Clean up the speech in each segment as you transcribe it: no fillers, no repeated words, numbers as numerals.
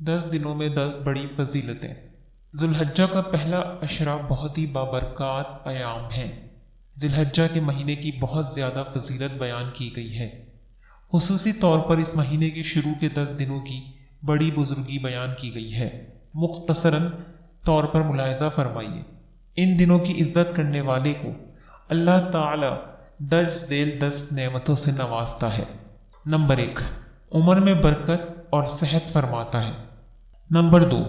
10 دنوں میں 10 بڑی فضیلتیں۔ ذوالحجہ کا پہلا عشرہ بہت ہی بابرکات ایام ہیں۔ ذوالحجہ کے مہینے کی بہت زیادہ فضیلت بیان کی گئی ہے۔ خصوصی طور پر اس مہینے کے شروع کے 10 دنوں کی بڑی بزرگی بیان کی گئی ہے۔ مختصراً طور پر ملاحظہ فرمائیے، ان دنوں کی عزت کرنے والے کو اللہ تعالی درج ذیل 10 نعمتوں سے نوازتا ہے۔ نمبر 1، عمر میں برکت اور صحت فرماتا ہے۔ نمبر 2،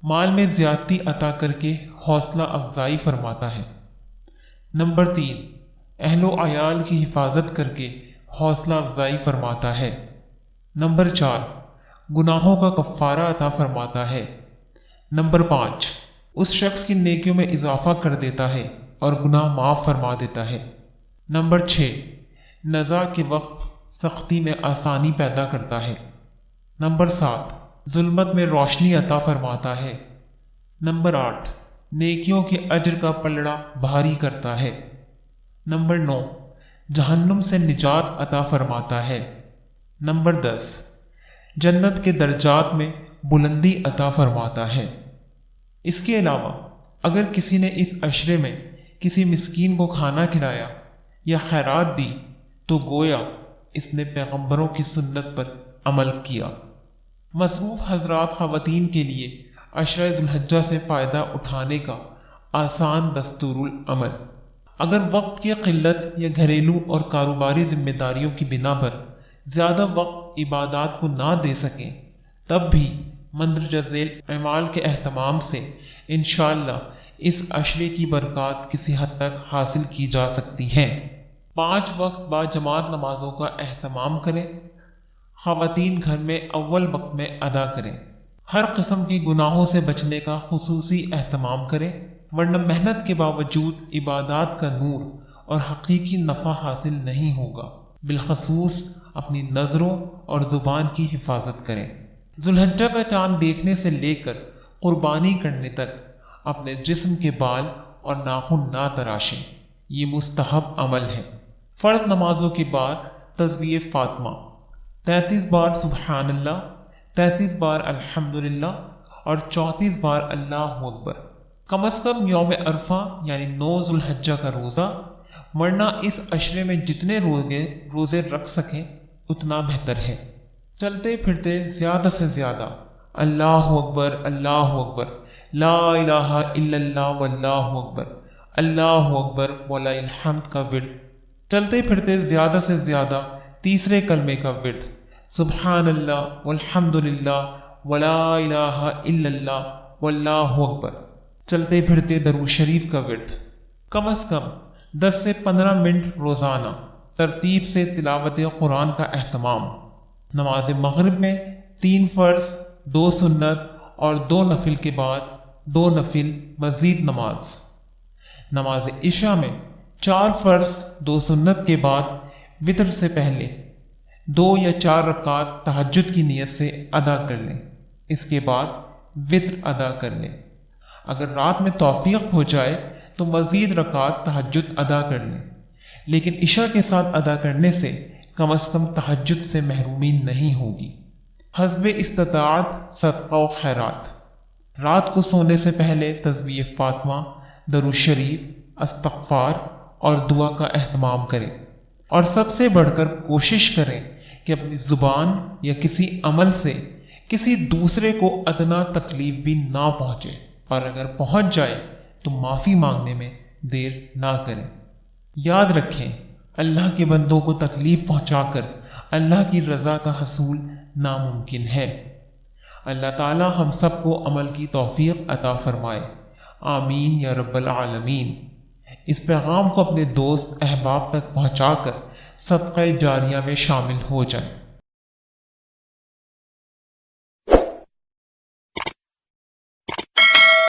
مال میں زیادتی عطا کر کے حوصلہ افزائی فرماتا ہے۔ نمبر 3، اہل و عیال کی حفاظت کر کے حوصلہ افزائی فرماتا ہے۔ نمبر 4، گناہوں کا کفارہ عطا فرماتا ہے۔ نمبر 5، اس شخص کی نیکیوں میں اضافہ کر دیتا ہے اور گناہ معاف فرما دیتا ہے۔ نمبر 6، نزاع کے وقت سختی میں آسانی پیدا کرتا ہے۔ نمبر 7، ظلمت میں روشنی عطا فرماتا ہے۔ نمبر 8، نیکیوں کے اجر کا پلڑا بھاری کرتا ہے۔ نمبر 9، جہنم سے نجات عطا فرماتا ہے۔ نمبر 10، جنت کے درجات میں بلندی عطا فرماتا ہے۔ اس کے علاوہ اگر کسی نے اس عشرے میں کسی مسکین کو کھانا کھلایا یا خیرات دی تو گویا اس نے پیغمبروں کی سنت پر عمل کیا۔ مصروف حضرات خواتین کے لیے عشرہ ذوالحجہ سے فائدہ اٹھانے کا آسان دستور العمل۔ اگر وقت کی قلت یا گھریلو اور کاروباری ذمہ داریوں کی بنا پر زیادہ وقت عبادات کو نہ دے سکیں تب بھی مندرجہ ذیل اعمال کے اہتمام سے انشاءاللہ اس عشرے کی برکات کسی حد تک حاصل کی جا سکتی ہیں۔ 5 وقت با جماعت نمازوں کا اہتمام کریں۔ خواتین گھر میں اول وقت میں ادا کریں۔ ہر قسم کے گناہوں سے بچنے کا خصوصی اہتمام کریں، ورنہ محنت کے باوجود عبادات کا نور اور حقیقی نفع حاصل نہیں ہوگا۔ بالخصوص اپنی نظروں اور زبان کی حفاظت کریں۔ ذوالحجہ کا چاند دیکھنے سے لے کر قربانی کرنے تک اپنے جسم کے بال اور ناخن نہ تراشیں، یہ مستحب عمل ہے۔ فرض نمازوں کے بعد تسبیح فاطمہ 33 بار سبحان اللہ، 33 بار الحمدللہ اور 34 بار اللہ اکبر۔ کم از کم یوم عرفہ یعنی 9 ذوالحجہ کا روزہ، ورنہ اس عشرے میں جتنے روزے رکھ سکیں اتنا بہتر ہے۔ چلتے پھرتے زیادہ سے زیادہ اللہ اکبر اللہ اکبر، لا الہ الا اللہ واللہ اکبر، اللہ اکبر وللہ الحمد کا ورد۔ چلتے پھرتے زیادہ سے زیادہ تیسرے کلمے کا ورد، سبحان اللہ والحمد للہ ولا الہ الا اللہ واللہ اکبر۔ چلتے پھرتے درود شریف کا ورد، کم از کم 10 سے 15 منٹ روزانہ ترتیب سے تلاوت قرآن کا اہتمام۔ نماز مغرب میں 3 فرض، 2 سنت اور 2 نفل کے بعد 2 نفل مزید نماز۔ نماز عشاء میں 4 فرض، 2 سنت کے بعد وتر سے پہلے 2 یا 4 رکعات تہجد کی نیت سے ادا کر لیں، اس کے بعد وتر ادا کر لیں۔ اگر رات میں توفیق ہو جائے تو مزید رکعات تہجد ادا کر لیں، لیکن عشاء کے ساتھ ادا کرنے سے کم از کم تہجد سے محرومی نہیں ہوگی۔ حسب استطاعت صدقہ و خیرات۔ رات کو سونے سے پہلے تسبیح فاطمہ، درود شریف، استغفار اور دعا کا اہتمام کریں، اور سب سے بڑھ کر کوشش کریں کہ اپنی زبان یا کسی عمل سے کسی دوسرے کو ادنا تکلیف بھی نہ پہنچے، اور اگر پہنچ جائے تو معافی مانگنے میں دیر نہ کریں۔ یاد رکھیں، اللہ کے بندوں کو تکلیف پہنچا کر اللہ کی رضا کا حصول ناممکن ہے۔ اللہ تعالی ہم سب کو عمل کی توفیق عطا فرمائے، آمین یا رب العالمین۔ اس پیغام کو اپنے دوست احباب تک پہنچا کر صدقہ جاریہ میں شامل ہو جائیں۔